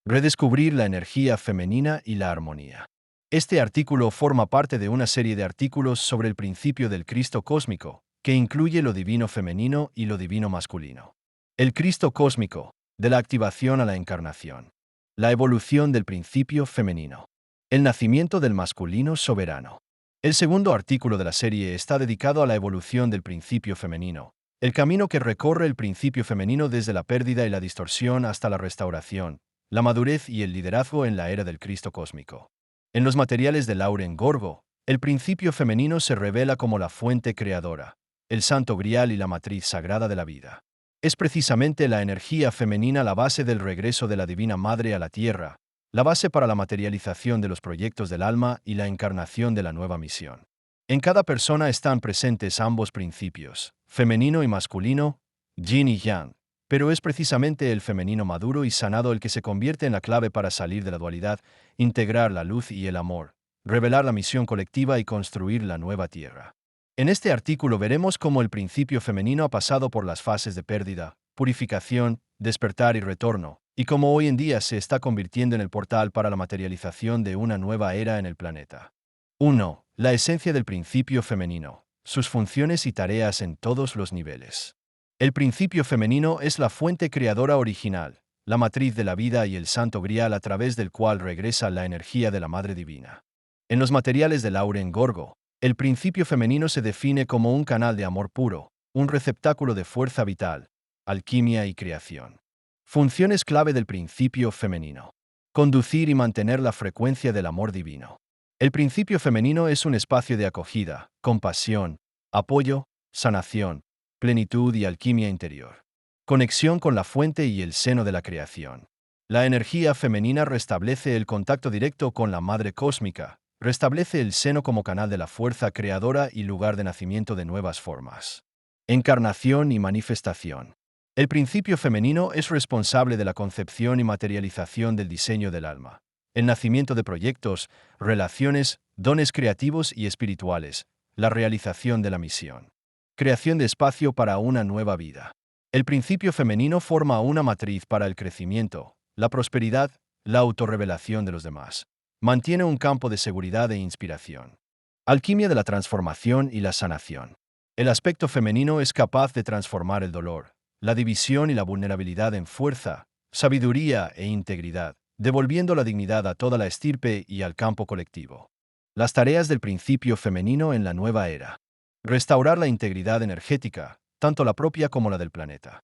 Redescubrir la energía femenina y la armonía. Este artículo forma parte de una serie de artículos sobre el principio del Cristo cósmico, que incluye lo divino femenino y lo divino masculino. El Cristo cósmico, de la activación a la encarnación. La evolución del principio femenino. El nacimiento del masculino soberano. El segundo artículo de la serie está dedicado a la evolución del principio femenino, el camino que recorre el principio femenino desde la pérdida y la distorsión hasta la restauración, la madurez y el liderazgo en la era del Cristo cósmico. En los materiales de Lauren Gorgo, el principio femenino se revela como la fuente creadora, el santo grial y la matriz sagrada de la vida. Es precisamente la energía femenina la base del regreso de la Divina Madre a la Tierra, la base para la materialización de los proyectos del alma y la encarnación de la nueva misión. En cada persona están presentes ambos principios, femenino y masculino, yin y yang, pero es precisamente el femenino maduro y sanado el que se convierte en la clave para salir de la dualidad, integrar la luz y el amor, revelar la misión colectiva y construir la nueva tierra. En este artículo veremos cómo el principio femenino ha pasado por las fases de pérdida, purificación, despertar y retorno, y cómo hoy en día se está convirtiendo en el portal para la materialización de una nueva era en el planeta. 1. La esencia del principio femenino, sus funciones y tareas en todos los niveles. El principio femenino es la fuente creadora original, la matriz de la vida y el santo grial a través del cual regresa la energía de la Madre Divina. En los materiales de Lauren Gorgo, el principio femenino se define como un canal de amor puro, un receptáculo de fuerza vital, alquimia y creación. Funciones clave del principio femenino. Conducir y mantener la frecuencia del amor divino. El principio femenino es un espacio de acogida, compasión, apoyo, sanación, plenitud y alquimia interior. Conexión con la fuente y el seno de la creación. La energía femenina restablece el contacto directo con la Madre Cósmica, restablece el seno como canal de la fuerza creadora y lugar de nacimiento de nuevas formas. Encarnación y manifestación. El principio femenino es responsable de la concepción y materialización del diseño del alma, el nacimiento de proyectos, relaciones, dones creativos y espirituales, la realización de la misión. Creación de espacio para una nueva vida. El principio femenino forma una matriz para el crecimiento, la prosperidad, la autorrevelación de los demás. Mantiene un campo de seguridad e inspiración. Alquimia de la transformación y la sanación. El aspecto femenino es capaz de transformar el dolor, la división y la vulnerabilidad en fuerza, sabiduría e integridad, devolviendo la dignidad a toda la estirpe y al campo colectivo. Las tareas del principio femenino en la nueva era. Restaurar la integridad energética, tanto la propia como la del planeta.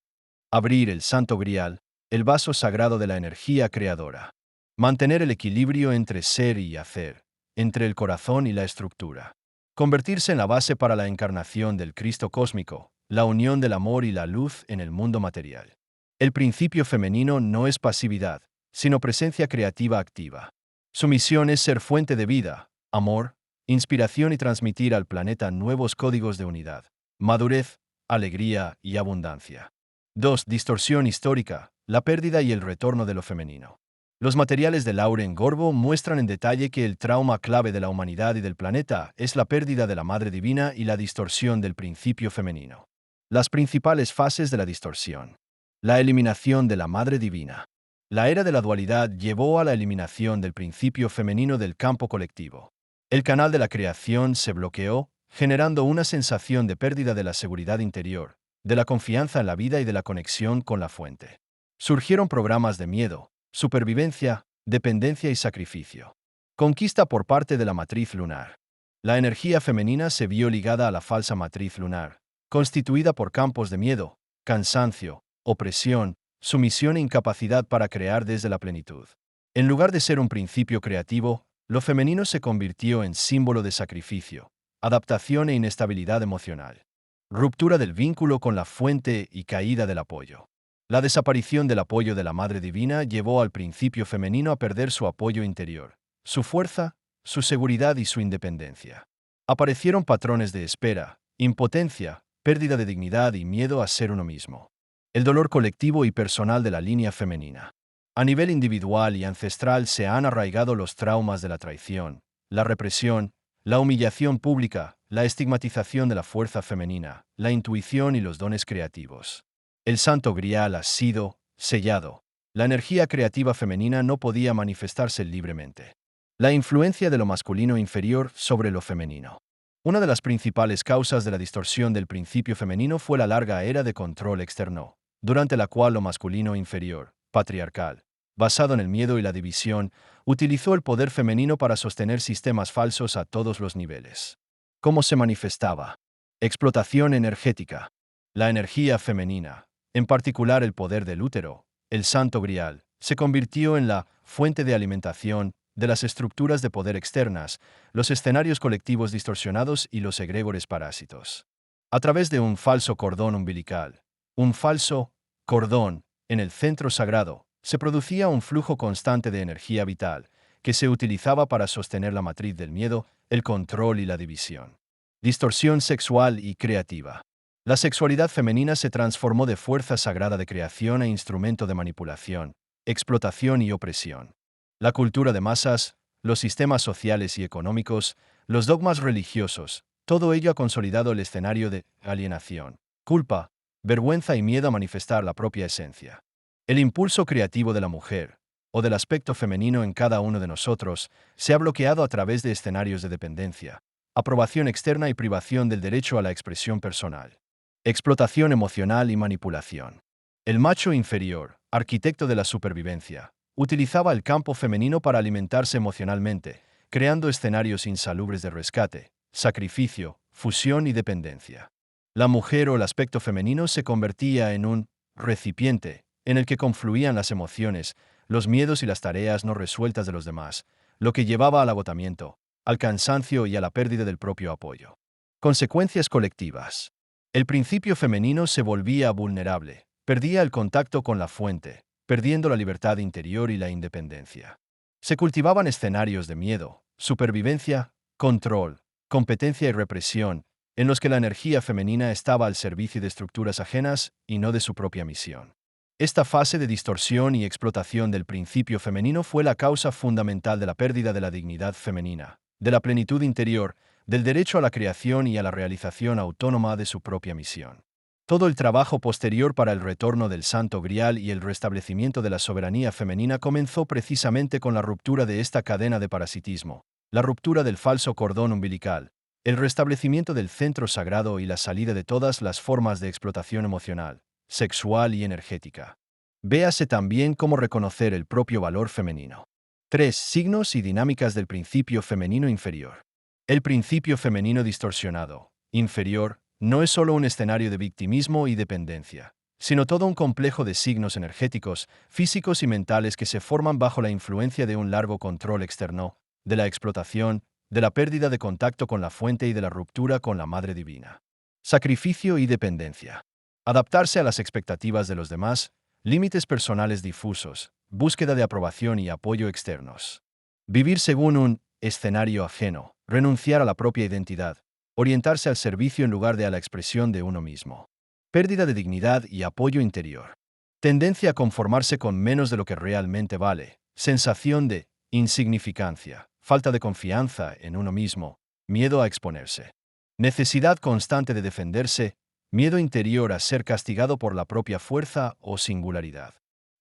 Abrir el santo grial, el vaso sagrado de la energía creadora. Mantener el equilibrio entre ser y hacer, entre el corazón y la estructura. Convertirse en la base para la encarnación del Cristo cósmico, la unión del amor y la luz en el mundo material. El principio femenino no es pasividad, sino presencia creativa activa. Su misión es ser fuente de vida, amor, inspiración y transmitir al planeta nuevos códigos de unidad, madurez, alegría y abundancia. 2. Distorsión histórica, la pérdida y el retorno de lo femenino. Los materiales de Lauren Gorbo muestran en detalle que el trauma clave de la humanidad y del planeta es la pérdida de la Madre Divina y la distorsión del principio femenino. Las principales fases de la distorsión. La eliminación de la Madre Divina. La era de la dualidad llevó a la eliminación del principio femenino del campo colectivo. El canal de la creación se bloqueó, generando una sensación de pérdida de la seguridad interior, de la confianza en la vida y de la conexión con la fuente. Surgieron programas de miedo, supervivencia, dependencia y sacrificio. Conquista por parte de la matriz lunar. La energía femenina se vio ligada a la falsa matriz lunar, constituida por campos de miedo, cansancio, opresión, sumisión e incapacidad para crear desde la plenitud. En lugar de ser un principio creativo, lo femenino se convirtió en símbolo de sacrificio, adaptación e inestabilidad emocional. Ruptura del vínculo con la fuente y caída del apoyo. La desaparición del apoyo de la Madre Divina llevó al principio femenino a perder su apoyo interior, su fuerza, su seguridad y su independencia. Aparecieron patrones de espera, impotencia, pérdida de dignidad y miedo a ser uno mismo. El dolor colectivo y personal de la línea femenina. A nivel individual y ancestral se han arraigado los traumas de la traición, la represión, la humillación pública, la estigmatización de la fuerza femenina, la intuición y los dones creativos. El santo grial ha sido sellado. La energía creativa femenina no podía manifestarse libremente. La influencia de lo masculino inferior sobre lo femenino. Una de las principales causas de la distorsión del principio femenino fue la larga era de control externo, durante la cual lo masculino inferior, patriarcal, basado en el miedo y la división, utilizó el poder femenino para sostener sistemas falsos a todos los niveles. ¿Cómo se manifestaba? Explotación energética. La energía femenina, en particular el poder del útero, el santo grial, se convirtió en la fuente de alimentación de las estructuras de poder externas, los escenarios colectivos distorsionados y los egregores parásitos. A través de un falso cordón umbilical, un falso cordón en el centro sagrado, se producía un flujo constante de energía vital, que se utilizaba para sostener la matriz del miedo, el control y la división. Distorsión sexual y creativa. La sexualidad femenina se transformó de fuerza sagrada de creación a instrumento de manipulación, explotación y opresión. La cultura de masas, los sistemas sociales y económicos, los dogmas religiosos, todo ello ha consolidado el escenario de alienación, culpa, vergüenza y miedo a manifestar la propia esencia. El impulso creativo de la mujer, o del aspecto femenino en cada uno de nosotros, se ha bloqueado a través de escenarios de dependencia, aprobación externa y privación del derecho a la expresión personal. Explotación emocional y manipulación. El macho inferior, arquitecto de la supervivencia, utilizaba el campo femenino para alimentarse emocionalmente, creando escenarios insalubres de rescate, sacrificio, fusión y dependencia. La mujer o el aspecto femenino se convertía en un recipiente en el que confluían las emociones, los miedos y las tareas no resueltas de los demás, lo que llevaba al agotamiento, al cansancio y a la pérdida del propio apoyo. Consecuencias colectivas. El principio femenino se volvía vulnerable, perdía el contacto con la fuente, perdiendo la libertad interior y la independencia. Se cultivaban escenarios de miedo, supervivencia, control, competencia y represión, en los que la energía femenina estaba al servicio de estructuras ajenas y no de su propia misión. Esta fase de distorsión y explotación del principio femenino fue la causa fundamental de la pérdida de la dignidad femenina, de la plenitud interior, del derecho a la creación y a la realización autónoma de su propia misión. Todo el trabajo posterior para el retorno del Santo Grial y el restablecimiento de la soberanía femenina comenzó precisamente con la ruptura de esta cadena de parasitismo, la ruptura del falso cordón umbilical, el restablecimiento del centro sagrado y la salida de todas las formas de explotación emocional, sexual y energética. Véase también cómo reconocer el propio valor femenino. 3. Signos y dinámicas del principio femenino inferior. El principio femenino distorsionado, inferior, no es solo un escenario de victimismo y dependencia, sino todo un complejo de signos energéticos, físicos y mentales que se forman bajo la influencia de un largo control externo, de la explotación, de la pérdida de contacto con la fuente y de la ruptura con la Madre Divina. Sacrificio y dependencia. Adaptarse a las expectativas de los demás, límites personales difusos, búsqueda de aprobación y apoyo externos. Vivir según un escenario ajeno, renunciar a la propia identidad, orientarse al servicio en lugar de a la expresión de uno mismo. Pérdida de dignidad y apoyo interior. Tendencia a conformarse con menos de lo que realmente vale, sensación de insignificancia, falta de confianza en uno mismo, miedo a exponerse. Necesidad constante de defenderse, miedo interior a ser castigado por la propia fuerza o singularidad.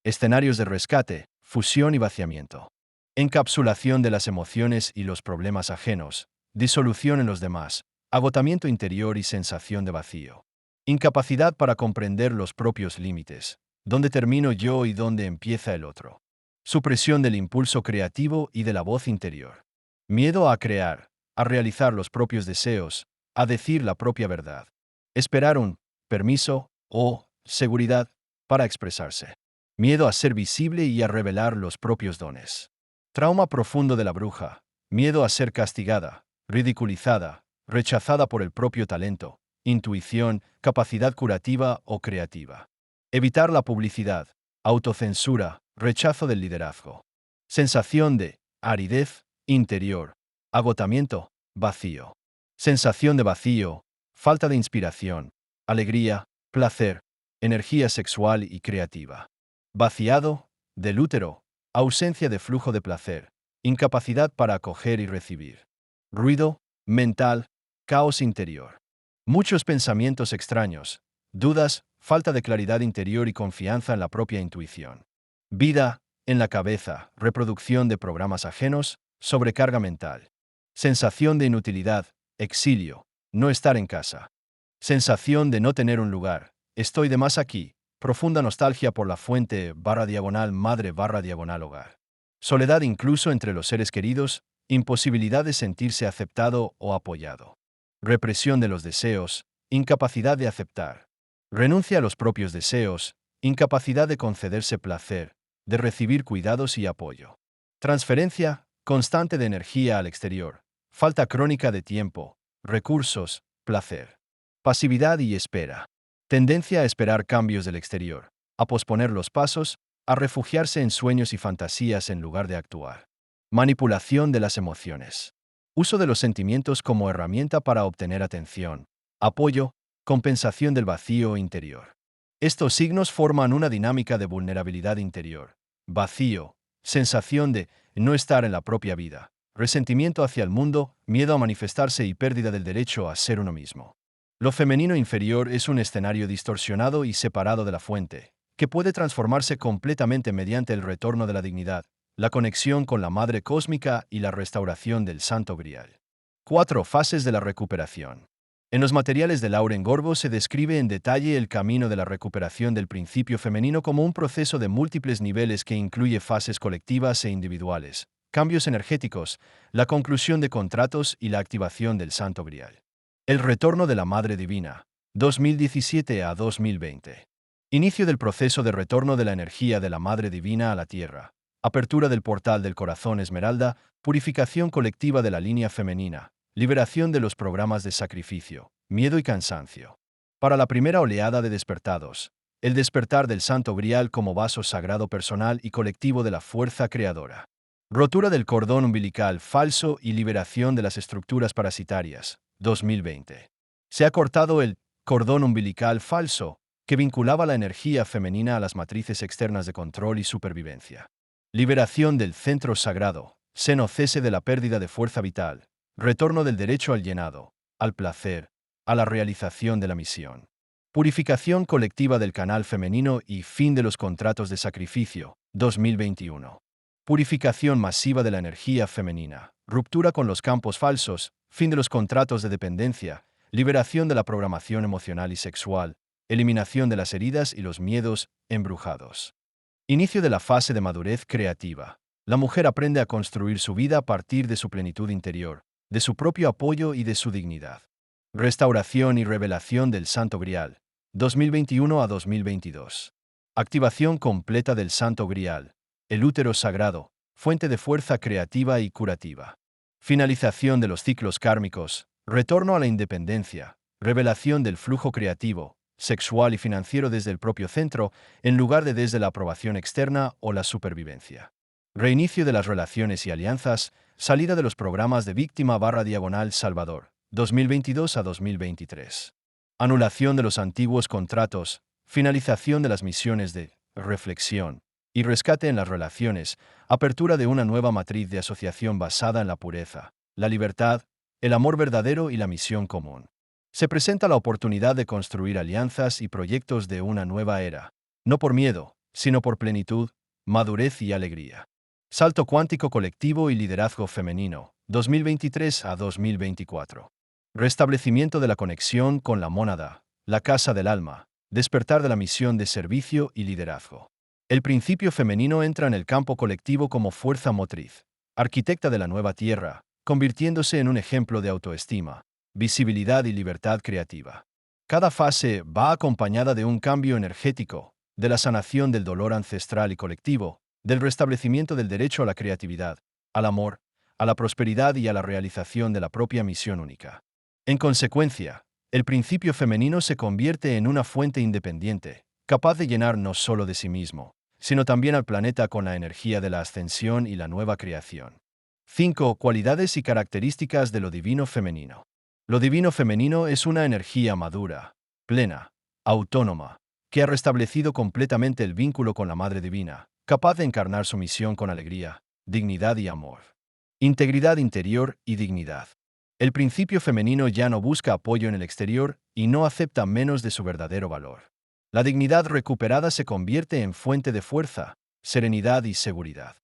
Escenarios de rescate, fusión y vaciamiento. Encapsulación de las emociones y los problemas ajenos, disolución en los demás, agotamiento interior y sensación de vacío. Incapacidad para comprender los propios límites, dónde termino yo y dónde empieza el otro. Supresión del impulso creativo y de la voz interior. Miedo a crear, a realizar los propios deseos, a decir la propia verdad. Esperar un permiso o seguridad para expresarse. Miedo a ser visible y a revelar los propios dones. Trauma profundo de la bruja. Miedo a ser castigada, ridiculizada, rechazada por el propio talento, intuición, capacidad curativa o creativa. Evitar la publicidad, autocensura, rechazo del liderazgo. Sensación de aridez interior, agotamiento, vacío. Sensación de vacío, falta de inspiración, alegría, placer, energía sexual y creativa. Vaciado del útero, ausencia de flujo de placer, incapacidad para acoger y recibir. Ruido mental, caos interior. Muchos pensamientos extraños, dudas, falta de claridad interior y confianza en la propia intuición. Vida, en la cabeza, reproducción de programas ajenos, sobrecarga mental. Sensación de inutilidad, exilio, no estar en casa. Sensación de no tener un lugar, estoy de más aquí, profunda nostalgia por la fuente /diagonal madre /diagonal hogar. Soledad incluso entre los seres queridos, imposibilidad de sentirse aceptado o apoyado. Represión de los deseos, incapacidad de aceptar. Renuncia a los propios deseos, incapacidad de concederse placer, de recibir cuidados y apoyo. Transferencia constante de energía al exterior, falta crónica de tiempo, recursos, placer. Pasividad y espera. Tendencia a esperar cambios del exterior, a posponer los pasos, a refugiarse en sueños y fantasías en lugar de actuar. Manipulación de las emociones. Uso de los sentimientos como herramienta para obtener atención, apoyo, compensación del vacío interior. Estos signos forman una dinámica de vulnerabilidad interior, vacío, sensación de no estar en la propia vida, resentimiento hacia el mundo, miedo a manifestarse y pérdida del derecho a ser uno mismo. Lo femenino inferior es un escenario distorsionado y separado de la fuente, que puede transformarse completamente mediante el retorno de la dignidad, la conexión con la Madre Cósmica y la restauración del Santo Grial. 4 fases de la recuperación. En los materiales de Lauren Gorbo se describe en detalle el camino de la recuperación del principio femenino como un proceso de múltiples niveles que incluye fases colectivas e individuales, cambios energéticos, la conclusión de contratos y la activación del Santo Grial. El retorno de la Madre Divina, 2017 a 2020. Inicio del proceso de retorno de la energía de la Madre Divina a la Tierra. Apertura del portal del Corazón Esmeralda, purificación colectiva de la línea femenina, liberación de los programas de sacrificio, miedo y cansancio. Para la primera oleada de despertados, el despertar del Santo Grial como vaso sagrado personal y colectivo de la fuerza creadora. Rotura del cordón umbilical falso y liberación de las estructuras parasitarias, 2020. Se ha cortado el cordón umbilical falso que vinculaba la energía femenina a las matrices externas de control y supervivencia. Liberación del centro sagrado, seno cese de la pérdida de fuerza vital, retorno del derecho al llenado, al placer, a la realización de la misión. Purificación colectiva del canal femenino y fin de los contratos de sacrificio, 2021. Purificación masiva de la energía femenina, ruptura con los campos falsos, fin de los contratos de dependencia, liberación de la programación emocional y sexual, eliminación de las heridas y los miedos embrujados. Inicio de la fase de madurez creativa. La mujer aprende a construir su vida a partir de su plenitud interior, de su propio apoyo y de su dignidad. Restauración y revelación del Santo Grial, 2021 a 2022. Activación completa del Santo Grial, el útero sagrado, fuente de fuerza creativa y curativa. Finalización de los ciclos kármicos, retorno a la independencia, revelación del flujo creativo, sexual y financiero desde el propio centro, en lugar de desde la aprobación externa o la supervivencia. Reinicio de las relaciones y alianzas, salida de los programas de víctima /diagonal Salvador, 2022 a 2023. Anulación de los antiguos contratos, finalización de las misiones de reflexión y rescate en las relaciones, apertura de una nueva matriz de asociación basada en la pureza, la libertad, el amor verdadero y la misión común. Se presenta la oportunidad de construir alianzas y proyectos de una nueva era, no por miedo, sino por plenitud, madurez y alegría. Salto cuántico colectivo y liderazgo femenino, 2023 a 2024. Restablecimiento de la conexión con la mónada, la casa del alma, despertar de la misión de servicio y liderazgo. El principio femenino entra en el campo colectivo como fuerza motriz, arquitecta de la nueva tierra, convirtiéndose en un ejemplo de autoestima, visibilidad y libertad creativa. Cada fase va acompañada de un cambio energético, de la sanación del dolor ancestral y colectivo, del restablecimiento del derecho a la creatividad, al amor, a la prosperidad y a la realización de la propia misión única. En consecuencia, el principio femenino se convierte en una fuente independiente, capaz de llenar no solo de sí mismo, sino también al planeta con la energía de la ascensión y la nueva creación. 5 cualidades y características de lo divino femenino. Lo divino femenino es una energía madura, plena, autónoma, que ha restablecido completamente el vínculo con la Madre Divina, capaz de encarnar su misión con alegría, dignidad y amor. Integridad interior y dignidad. El principio femenino ya no busca apoyo en el exterior y no acepta menos de su verdadero valor. La dignidad recuperada se convierte en fuente de fuerza, serenidad y seguridad.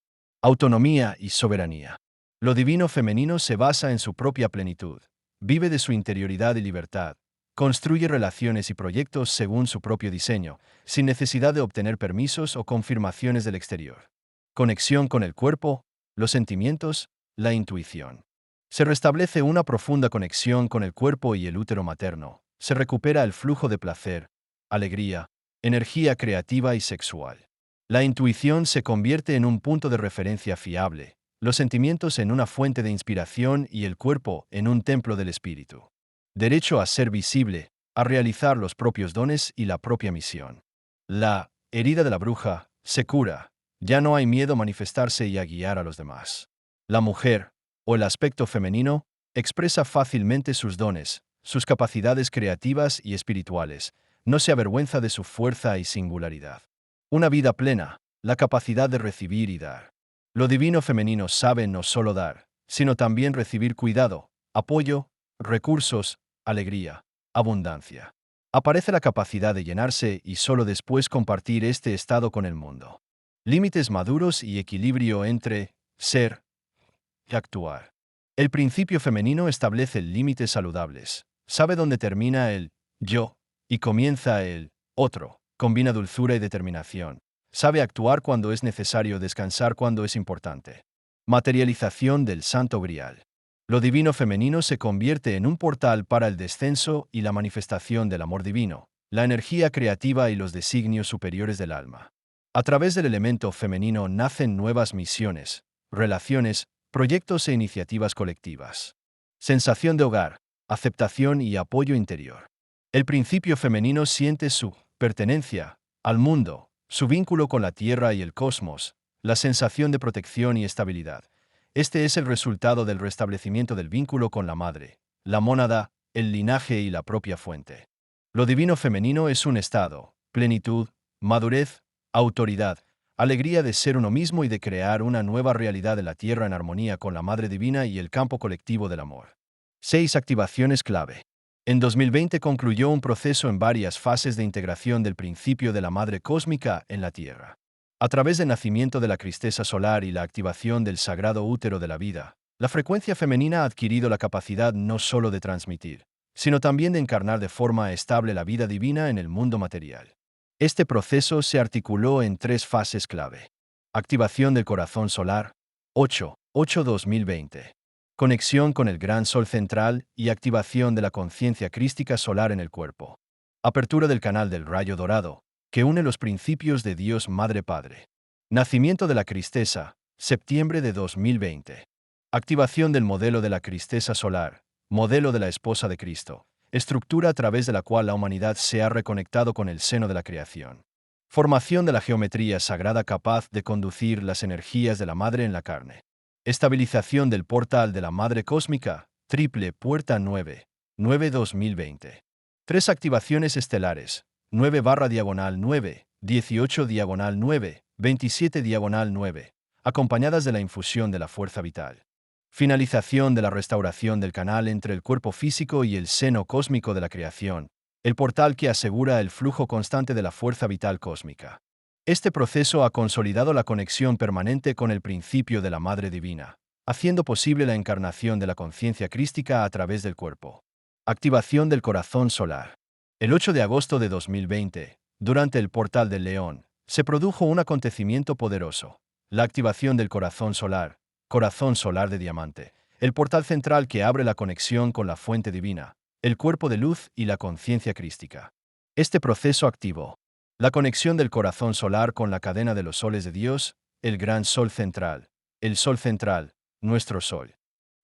Autonomía y soberanía. Lo divino femenino se basa en su propia plenitud, vive de su interioridad y libertad, construye relaciones y proyectos según su propio diseño, sin necesidad de obtener permisos o confirmaciones del exterior. Conexión con el cuerpo, los sentimientos, la intuición. Se restablece una profunda conexión con el cuerpo y el útero materno. Se recupera el flujo de placer, alegría, energía creativa y sexual. La intuición se convierte en un punto de referencia fiable, los sentimientos en una fuente de inspiración y el cuerpo en un templo del espíritu. Derecho a ser visible, a realizar los propios dones y la propia misión. La herida de la bruja se cura, ya no hay miedo a manifestarse y a guiar a los demás. La mujer, o el aspecto femenino, expresa fácilmente sus dones, sus capacidades creativas y espirituales, no se avergüenza de su fuerza y singularidad. Una vida plena, la capacidad de recibir y dar. Lo divino femenino sabe no solo dar, sino también recibir cuidado, apoyo, recursos, alegría, abundancia. Aparece la capacidad de llenarse y solo después compartir este estado con el mundo. Límites maduros y equilibrio entre ser y actuar. El principio femenino establece límites saludables. Sabe dónde termina el yo y comienza el otro. Combina dulzura y determinación. Sabe actuar cuando es necesario, descansar cuando es importante. Materialización del Santo Grial. Lo divino femenino se convierte en un portal para el descenso y la manifestación del amor divino, la energía creativa y los designios superiores del alma. A través del elemento femenino nacen nuevas misiones, relaciones, proyectos e iniciativas colectivas. Sensación de hogar, aceptación y apoyo interior. El principio femenino siente su pertenencia al mundo, su vínculo con la tierra y el cosmos, la sensación de protección y estabilidad. Este es el resultado del restablecimiento del vínculo con la madre, la mónada, el linaje y la propia fuente. Lo divino femenino es un estado, plenitud, madurez, autoridad, alegría de ser uno mismo y de crear una nueva realidad de la tierra en armonía con la Madre Divina y el campo colectivo del amor. 6 activaciones clave. En 2020 concluyó un proceso en varias fases de integración del principio de la Madre Cósmica en la Tierra. A través del nacimiento de la cristesa solar y la activación del sagrado útero de la vida, la frecuencia femenina ha adquirido la capacidad no solo de transmitir, sino también de encarnar de forma estable la vida divina en el mundo material. Este proceso se articuló en 3 fases clave. Activación del corazón solar, 8-2020. Conexión con el gran sol central y activación de la conciencia crística solar en el cuerpo. Apertura del canal del rayo dorado, que une los principios de Dios Madre Padre. Nacimiento de la cristesa, septiembre de 2020. Activación del modelo de la cristesa solar, modelo de la esposa de Cristo. Estructura a través de la cual la humanidad se ha reconectado con el seno de la creación. Formación de la geometría sagrada capaz de conducir las energías de la Madre en la carne. Estabilización del portal de la Madre Cósmica, triple puerta 9-2020. 3 activaciones estelares, 9/9, 18/9, 27/9, acompañadas de la infusión de la fuerza vital. Finalización de la restauración del canal entre el cuerpo físico y el seno cósmico de la creación, el portal que asegura el flujo constante de la fuerza vital cósmica. Este proceso ha consolidado la conexión permanente con el principio de la Madre Divina, haciendo posible la encarnación de la conciencia crística a través del cuerpo. Activación del corazón solar. El 8 de agosto de 2020, durante el portal del León, se produjo un acontecimiento poderoso, la activación del corazón solar de diamante, el portal central que abre la conexión con la fuente divina, el cuerpo de luz y la conciencia crística. Este proceso activó la conexión del corazón solar con la cadena de los soles de Dios, el gran sol central, nuestro sol.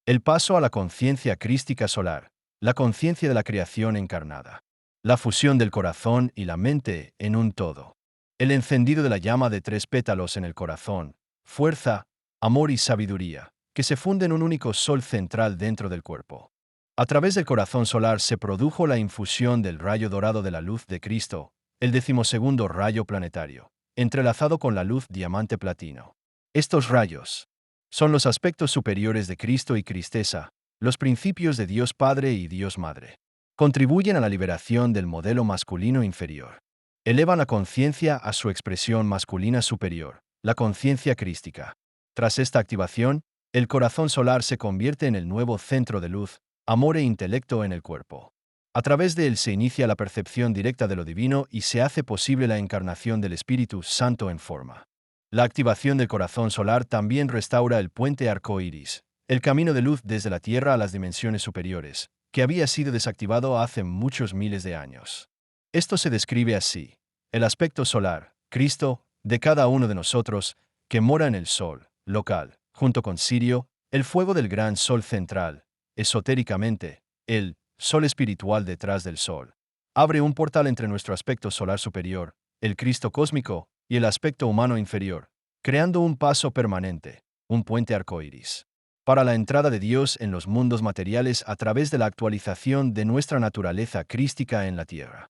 El paso a la conciencia crística solar, la conciencia de la creación encarnada. La fusión del corazón y la mente en un todo. El encendido de la llama de 3 pétalos en el corazón, fuerza, amor y sabiduría, que se funde en un único sol central dentro del cuerpo. A través del corazón solar se produjo la infusión del rayo dorado de la luz de Cristo, el 12º rayo planetario, entrelazado con la luz diamante platino. Estos rayos son los aspectos superiores de Cristo y Cristesa, los principios de Dios Padre y Dios Madre. Contribuyen a la liberación del modelo masculino inferior. Elevan la conciencia a su expresión masculina superior, La conciencia crística. Tras esta activación, el corazón solar se convierte en el nuevo centro de luz, amor e intelecto en el cuerpo. A través de él se inicia la percepción directa de lo divino y se hace posible la encarnación del Espíritu Santo en forma. La activación del corazón solar también restaura el puente arcoíris, el camino de luz desde la Tierra a las dimensiones superiores, que había sido desactivado hace muchos miles de años. Esto se describe así: el aspecto solar, Cristo, de cada uno de nosotros, que mora en el Sol, local, junto con Sirio, el fuego del gran Sol central, esotéricamente, el Sol espiritual detrás del Sol. Abre un portal entre nuestro aspecto solar superior, el Cristo cósmico, y el aspecto humano inferior, creando un paso permanente, un puente arcoíris, para la entrada de Dios en los mundos materiales a través de la actualización de nuestra naturaleza crística en la Tierra.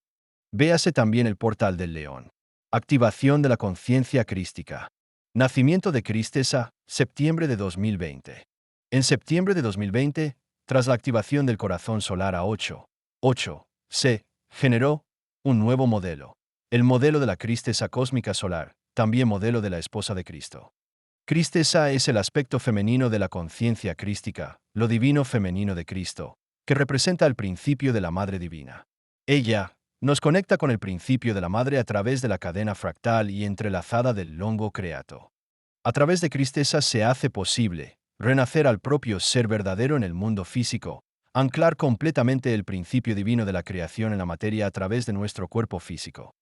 Véase también el portal del león. Activación de la conciencia crística. Nacimiento de Cristesa, septiembre de 2020. En septiembre de 2020, tras la activación del corazón solar a 8, se generó un nuevo modelo, el modelo de la Cristesa cósmica solar, también modelo de la esposa de Cristo. Cristesa es el aspecto femenino de la conciencia crística, lo divino femenino de Cristo, que representa el principio de la Madre Divina. Ella nos conecta con el principio de la Madre a través de la cadena fractal y entrelazada del longo creato. A través de Cristesa se hace posible renacer al propio ser verdadero en el mundo físico, anclar completamente el principio divino de la creación en la materia a través de nuestro cuerpo físico.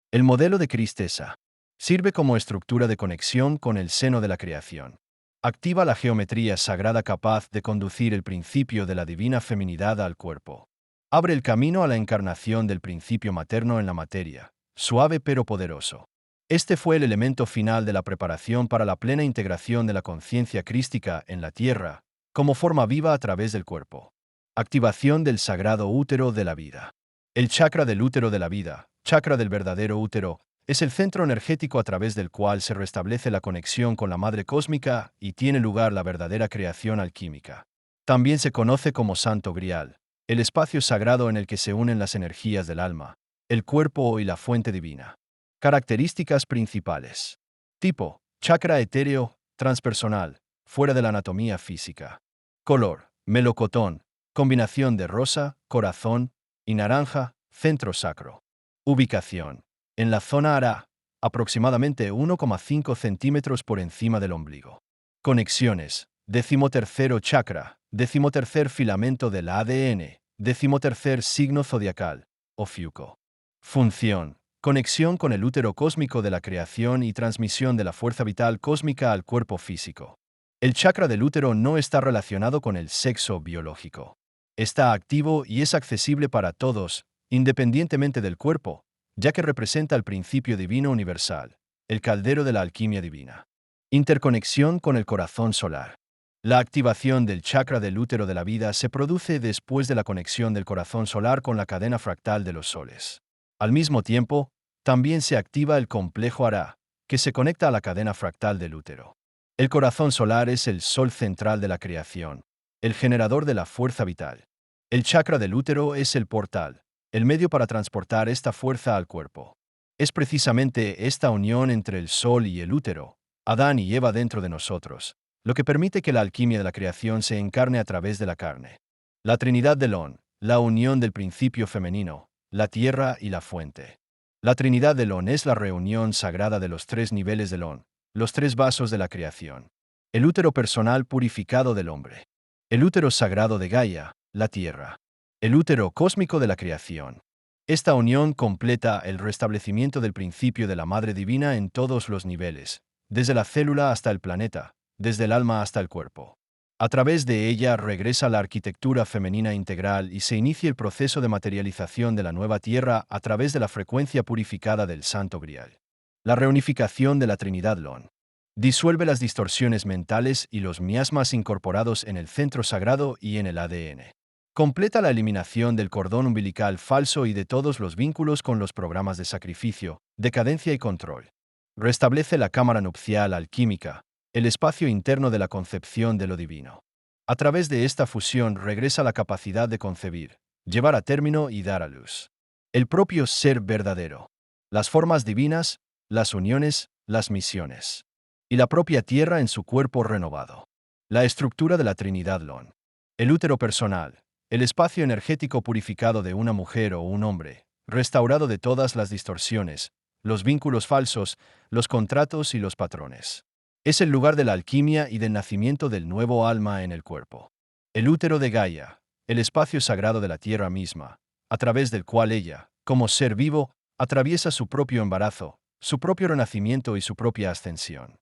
El modelo de Cristesa sirve como estructura de conexión con el seno de la creación. Activa la geometría sagrada capaz de conducir el principio de la divina feminidad al cuerpo. Abre el camino a la encarnación del principio materno en la materia, suave pero poderoso. Este fue el elemento final de la preparación para la plena integración de la conciencia crística en la Tierra, como forma viva a través del cuerpo. Activación del sagrado útero de la vida. El chakra del útero de la vida, chakra del verdadero útero, es el centro energético a través del cual se restablece la conexión con la Madre Cósmica y tiene lugar la verdadera creación alquímica. También se conoce como Santo Grial, el espacio sagrado en el que se unen las energías del alma, el cuerpo y la fuente divina. Características principales. Tipo: chakra etéreo, transpersonal, fuera de la anatomía física. Color: melocotón, combinación de rosa, corazón y naranja, centro sacro. Ubicación: en la zona ARA, aproximadamente 1,5 centímetros por encima del ombligo. Conexiones: 13º chakra, 13º filamento del ADN, 13º signo zodiacal, Ofiuco. Función: conexión con el útero cósmico de la creación y transmisión de la fuerza vital cósmica al cuerpo físico. El chakra del útero no está relacionado con el sexo biológico. Está activo y es accesible para todos, independientemente del cuerpo, ya que representa el principio divino universal, el caldero de la alquimia divina. Interconexión con el corazón solar. La activación del chakra del útero de la vida se produce después de la conexión del corazón solar con la cadena fractal de los soles. Al mismo tiempo, también se activa el complejo ARA, que se conecta a la cadena fractal del útero. El corazón solar es el sol central de la creación, el generador de la fuerza vital. El chakra del útero es el portal, el medio para transportar esta fuerza al cuerpo. Es precisamente esta unión entre el sol y el útero, Adán y Eva dentro de nosotros, lo que permite que la alquimia de la creación se encarne a través de la carne. La Trinidad del On, la unión del principio femenino, la tierra y la fuente. La Trinidad del On es la reunión sagrada de los tres niveles del On, los tres vasos de la creación. El útero personal purificado del hombre. El útero sagrado de Gaia, la tierra. El útero cósmico de la creación. Esta unión completa el restablecimiento del principio de la Madre Divina en todos los niveles, desde la célula hasta el planeta, desde el alma hasta el cuerpo. A través de ella regresa la arquitectura femenina integral y se inicia el proceso de materialización de la nueva Tierra a través de la frecuencia purificada del Santo Grial. La reunificación de la Trinidad Lon disuelve las distorsiones mentales y los miasmas incorporados en el centro sagrado y en el ADN. Completa la eliminación del cordón umbilical falso y de todos los vínculos con los programas de sacrificio, decadencia y control. Restablece la cámara nupcial alquímica, el espacio interno de la concepción de lo divino. A través de esta fusión regresa la capacidad de concebir, llevar a término y dar a luz. El propio ser verdadero. Las formas divinas, las uniones, las misiones. y la propia tierra en su cuerpo renovado. La estructura de la Trinidad Lon. El útero personal, el espacio energético purificado de una mujer o un hombre, restaurado de todas las distorsiones, los vínculos falsos, los contratos y los patrones. Es el lugar de la alquimia y del nacimiento del nuevo alma en el cuerpo. El útero de Gaia, el espacio sagrado de la tierra misma, a través del cual ella, como ser vivo, atraviesa su propio embarazo, su propio renacimiento y su propia ascensión.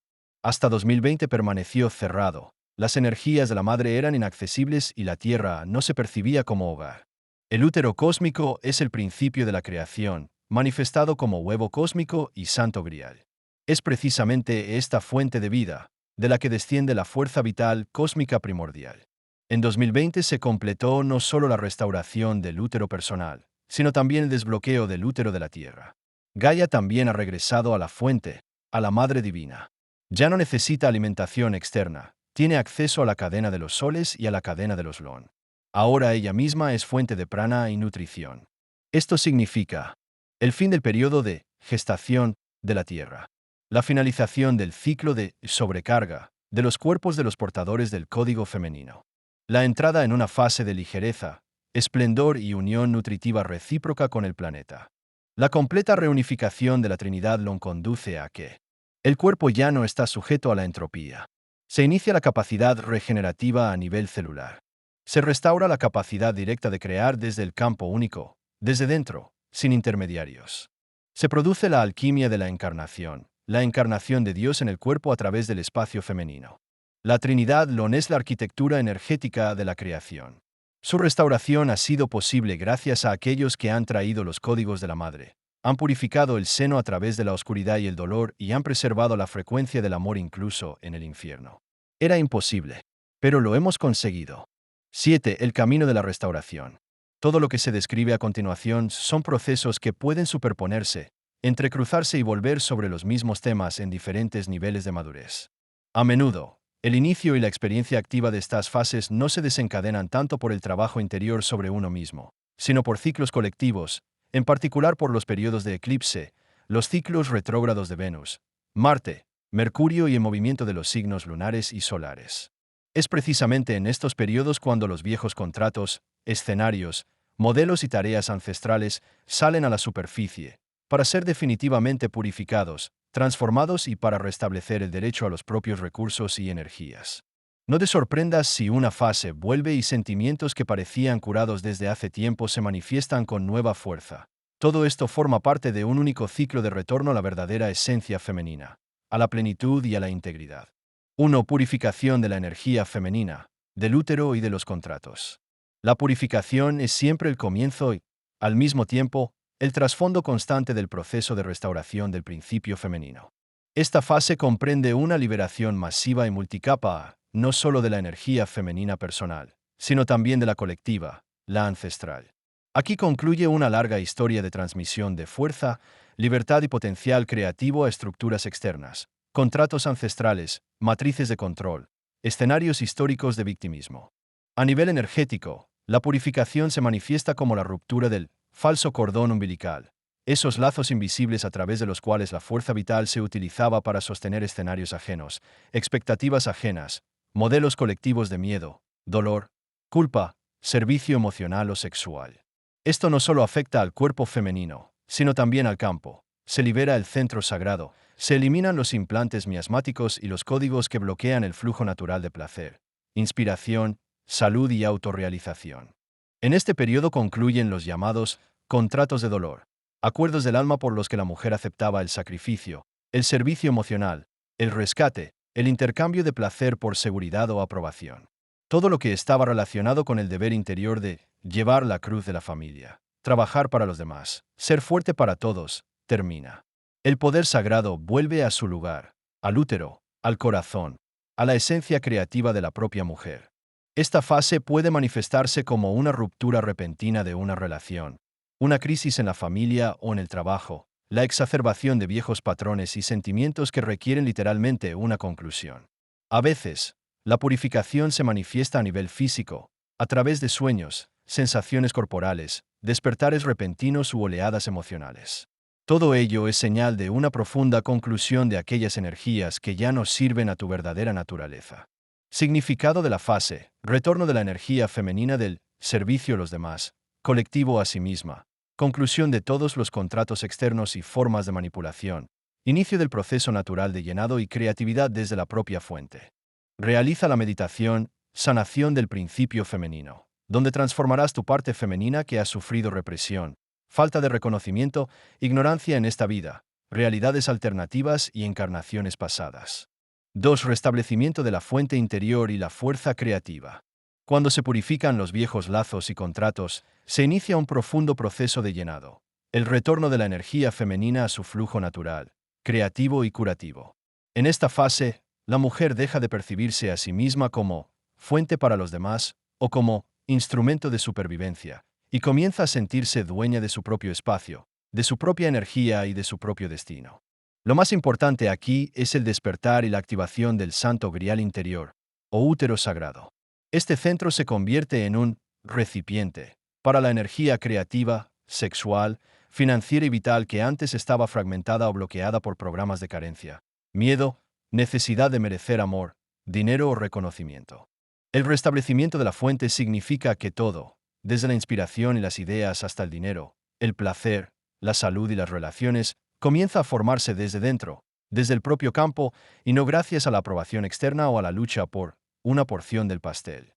Hasta 2020 permaneció cerrado. Las energías de la madre eran inaccesibles y la tierra no se percibía como hogar. El útero cósmico es el principio de la creación, manifestado como huevo cósmico y santo grial. Es precisamente esta fuente de vida, de la que desciende la fuerza vital cósmica primordial. En 2020 se completó no solo la restauración del útero personal, sino también el desbloqueo del útero de la tierra. Gaia también ha regresado a la fuente, a la Madre Divina. Ya no necesita alimentación externa, tiene acceso a la cadena de los soles y a la cadena de los Lon. Ahora ella misma es fuente de prana y nutrición. Esto significa el fin del periodo de gestación de la Tierra, la finalización del ciclo de sobrecarga de los cuerpos de los portadores del código femenino, la entrada en una fase de ligereza, esplendor y unión nutritiva recíproca con el planeta. La completa reunificación de la Trinidad Lon conduce a que el cuerpo ya no está sujeto a la entropía. Se inicia la capacidad regenerativa a nivel celular. Se restaura la capacidad directa de crear desde el campo único, desde dentro, sin intermediarios. Se produce la alquimia de la encarnación de Dios en el cuerpo a través del espacio femenino. La Trinidad Lon es la arquitectura energética de la creación. Su restauración ha sido posible gracias a aquellos que han traído los códigos de la Madre, han purificado el seno a través de la oscuridad y el dolor y han preservado la frecuencia del amor incluso en el infierno. Era imposible, pero lo hemos conseguido. 7. El camino de la restauración. Todo lo que se describe a continuación son procesos que pueden superponerse, entrecruzarse y volver sobre los mismos temas en diferentes niveles de madurez. A menudo, el inicio y la experiencia activa de estas fases no se desencadenan tanto por el trabajo interior sobre uno mismo, sino por ciclos colectivos, en particular por los periodos de eclipse, los ciclos retrógrados de Venus, Marte, Mercurio y el movimiento de los signos lunares y solares. Es precisamente en estos periodos cuando los viejos contratos, escenarios, modelos y tareas ancestrales salen a la superficie, para ser definitivamente purificados, transformados y para restablecer el derecho a los propios recursos y energías. No te sorprendas si una fase vuelve y sentimientos que parecían curados desde hace tiempo se manifiestan con nueva fuerza. Todo esto forma parte de un único ciclo de retorno a la verdadera esencia femenina, a la plenitud y a la integridad. 1. Purificación de la energía femenina, del útero y de los contratos. La purificación es siempre el comienzo y, al mismo tiempo, el trasfondo constante del proceso de restauración del principio femenino. Esta fase comprende una liberación masiva y multicapa, no solo de la energía femenina personal, sino también de la colectiva, la ancestral. Aquí concluye una larga historia de transmisión de fuerza, libertad y potencial creativo a estructuras externas, contratos ancestrales, matrices de control, escenarios históricos de victimismo. A nivel energético, la purificación se manifiesta como la ruptura del falso cordón umbilical, esos lazos invisibles a través de los cuales la fuerza vital se utilizaba para sostener escenarios ajenos, expectativas ajenas, modelos colectivos de miedo, dolor, culpa, servicio emocional o sexual. Esto no solo afecta al cuerpo femenino, sino también al campo. Se libera el centro sagrado, se eliminan los implantes miasmáticos y los códigos que bloquean el flujo natural de placer, inspiración, salud y autorrealización. En este periodo concluyen los llamados contratos de dolor, acuerdos del alma por los que la mujer aceptaba el sacrificio, el servicio emocional, el rescate, el intercambio de placer por seguridad o aprobación. Todo lo que estaba relacionado con el deber interior de llevar la cruz de la familia, trabajar para los demás, ser fuerte para todos, termina. El poder sagrado vuelve a su lugar, al útero, al corazón, a la esencia creativa de la propia mujer. Esta fase puede manifestarse como una ruptura repentina de una relación, una crisis en la familia o en el trabajo, la exacerbación de viejos patrones y sentimientos que requieren literalmente una conclusión. A veces, la purificación se manifiesta a nivel físico, a través de sueños, sensaciones corporales, despertares repentinos u oleadas emocionales. Todo ello es señal de una profunda conclusión de aquellas energías que ya no sirven a tu verdadera naturaleza. Significado de la fase: retorno de la energía femenina del servicio a los demás, colectivo a sí misma, conclusión de todos los contratos externos y formas de manipulación, inicio del proceso natural de llenado y creatividad desde la propia fuente. Realiza la meditación, sanación del principio femenino, donde transformarás tu parte femenina que ha sufrido represión, falta de reconocimiento, ignorancia en esta vida, realidades alternativas y encarnaciones pasadas. 2. Restablecimiento de la fuente interior y la fuerza creativa. Cuando se purifican los viejos lazos y contratos, se inicia un profundo proceso de llenado, el retorno de la energía femenina a su flujo natural, creativo y curativo. En esta fase, la mujer deja de percibirse a sí misma como fuente para los demás o como instrumento de supervivencia, y comienza a sentirse dueña de su propio espacio, de su propia energía y de su propio destino. Lo más importante aquí es el despertar y la activación del santo grial interior, o útero sagrado. Este centro se convierte en un recipiente para la energía creativa, sexual, financiera y vital que antes estaba fragmentada o bloqueada por programas de carencia, miedo, necesidad de merecer amor, dinero o reconocimiento. El restablecimiento de la fuente significa que todo, desde la inspiración y las ideas hasta el dinero, el placer, la salud y las relaciones, comienza a formarse desde dentro, desde el propio campo, y no gracias a la aprobación externa o a la lucha por una porción del pastel.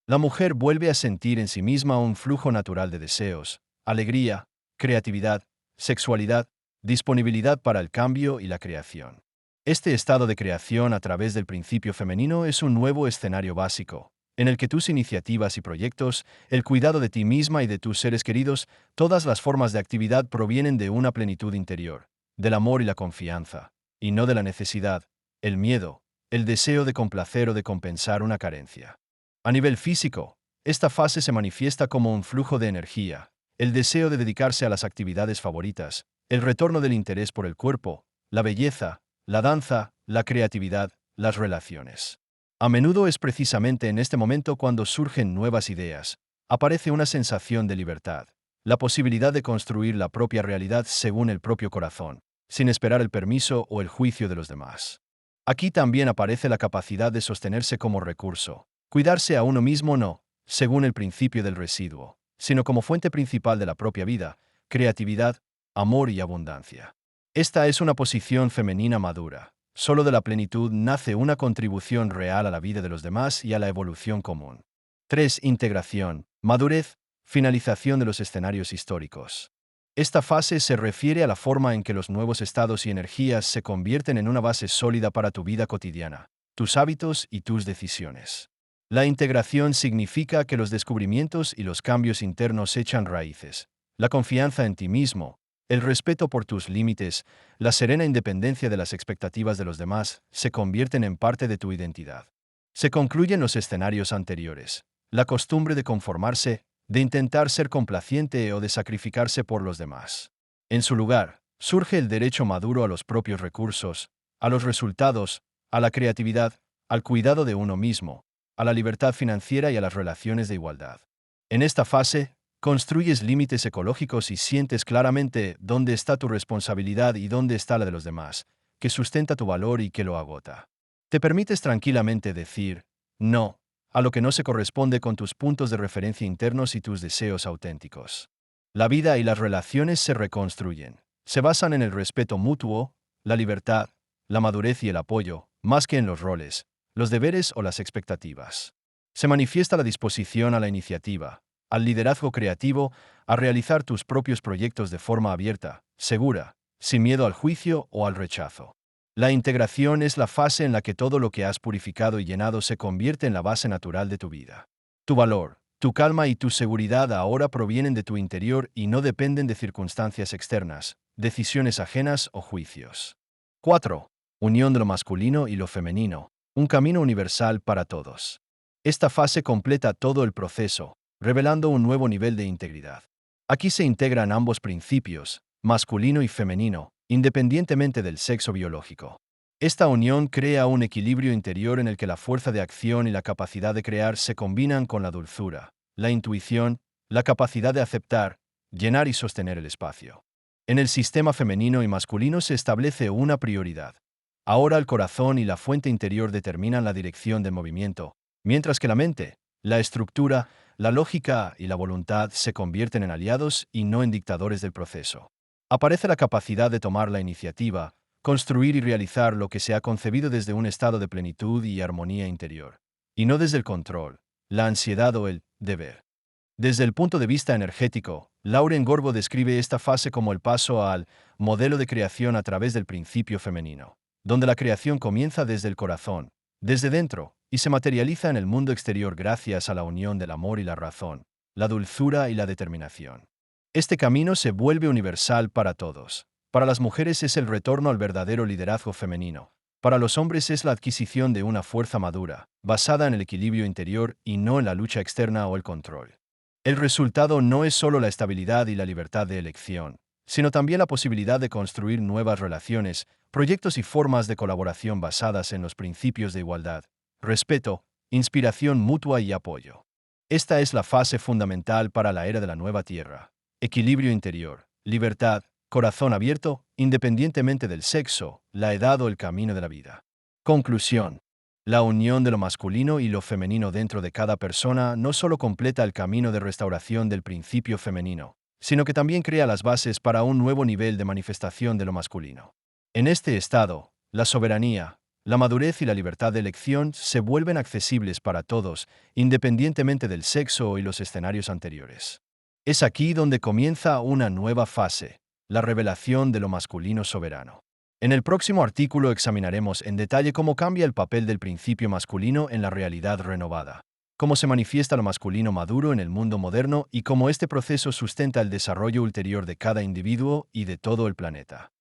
La mujer vuelve a sentir en sí misma un flujo natural de deseos, alegría, creatividad, sexualidad, disponibilidad para el cambio y la creación. Este estado de creación a través del principio femenino es un nuevo escenario básico, en el que tus iniciativas y proyectos, el cuidado de ti misma y de tus seres queridos, todas las formas de actividad provienen de una plenitud interior, del amor y la confianza, y no de la necesidad, el miedo, el deseo de complacer o de compensar una carencia. A nivel físico, esta fase se manifiesta como un flujo de energía, el deseo de dedicarse a las actividades favoritas, el retorno del interés por el cuerpo, la belleza, la danza, la creatividad, las relaciones. A menudo es precisamente en este momento cuando surgen nuevas ideas, aparece una sensación de libertad, la posibilidad de construir la propia realidad según el propio corazón, sin esperar el permiso o el juicio de los demás. Aquí también aparece la capacidad de sostenerse como recurso, cuidarse a uno mismo no, según el principio del residuo, sino como fuente principal de la propia vida, creatividad, amor y abundancia. Esta es una posición femenina madura. Solo de la plenitud nace una contribución real a la vida de los demás y a la evolución común. 3. Integración, madurez, finalización de los escenarios históricos. Esta fase se refiere a la forma en que los nuevos estados y energías se convierten en una base sólida para tu vida cotidiana, tus hábitos y tus decisiones. La integración significa que los descubrimientos y los cambios internos echan raíces. La confianza en ti mismo, el respeto por tus límites, la serena independencia de las expectativas de los demás, se convierten en parte de tu identidad. Se concluyen los escenarios anteriores. La costumbre de conformarse, de intentar ser complaciente o de sacrificarse por los demás. En su lugar, surge el derecho maduro a los propios recursos, a los resultados, a la creatividad, al cuidado de uno mismo, a la libertad financiera y a las relaciones de igualdad. En esta fase, construyes límites ecológicos y sientes claramente dónde está tu responsabilidad y dónde está la de los demás, que sustenta tu valor y que lo agota. Te permites tranquilamente decir no a lo que no se corresponde con tus puntos de referencia internos y tus deseos auténticos. La vida y las relaciones se reconstruyen. Se basan en el respeto mutuo, la libertad, la madurez y el apoyo, más que en los roles, los deberes o las expectativas. Se manifiesta la disposición a la iniciativa, al liderazgo creativo, a realizar tus propios proyectos de forma abierta, segura, sin miedo al juicio o al rechazo. La integración es la fase en la que todo lo que has purificado y llenado se convierte en la base natural de tu vida. Tu valor, tu calma y tu seguridad ahora provienen de tu interior y no dependen de circunstancias externas, decisiones ajenas o juicios. 4. Unión de lo masculino y lo femenino, un camino universal para todos. Esta fase completa todo el proceso, revelando un nuevo nivel de integridad. Aquí se integran ambos principios, masculino y femenino, independientemente del sexo biológico. Esta unión crea un equilibrio interior en el que la fuerza de acción y la capacidad de crear se combinan con la dulzura, la intuición, la capacidad de aceptar, llenar y sostener el espacio. En el sistema femenino y masculino se establece una prioridad. Ahora el corazón y la fuente interior determinan la dirección del movimiento, mientras que la mente, la estructura, la lógica y la voluntad se convierten en aliados y no en dictadores del proceso. Aparece la capacidad de tomar la iniciativa, construir y realizar lo que se ha concebido desde un estado de plenitud y armonía interior, y no desde el control, la ansiedad o el deber. Desde el punto de vista energético, Lauren Gorbo describe esta fase como el paso al modelo de creación a través del principio femenino, donde la creación comienza desde el corazón, desde dentro, y se materializa en el mundo exterior gracias a la unión del amor y la razón, la dulzura y la determinación. Este camino se vuelve universal para todos. Para las mujeres es el retorno al verdadero liderazgo femenino. Para los hombres es la adquisición de una fuerza madura, basada en el equilibrio interior y no en la lucha externa o el control. El resultado no es solo la estabilidad y la libertad de elección, sino también la posibilidad de construir nuevas relaciones, proyectos y formas de colaboración basadas en los principios de igualdad, respeto, inspiración mutua y apoyo. Esta es la fase fundamental para la era de la nueva Tierra. Equilibrio interior, libertad, corazón abierto, independientemente del sexo, la edad o el camino de la vida. Conclusión. La unión de lo masculino y lo femenino dentro de cada persona no solo completa el camino de restauración del principio femenino, sino que también crea las bases para un nuevo nivel de manifestación de lo masculino. En este estado, la soberanía, la madurez y la libertad de elección se vuelven accesibles para todos, independientemente del sexo y los escenarios anteriores. Es aquí donde comienza una nueva fase, la revelación de lo masculino soberano. En el próximo artículo examinaremos en detalle cómo cambia el papel del principio masculino en la realidad renovada, cómo se manifiesta lo masculino maduro en el mundo moderno y cómo este proceso sustenta el desarrollo ulterior de cada individuo y de todo el planeta.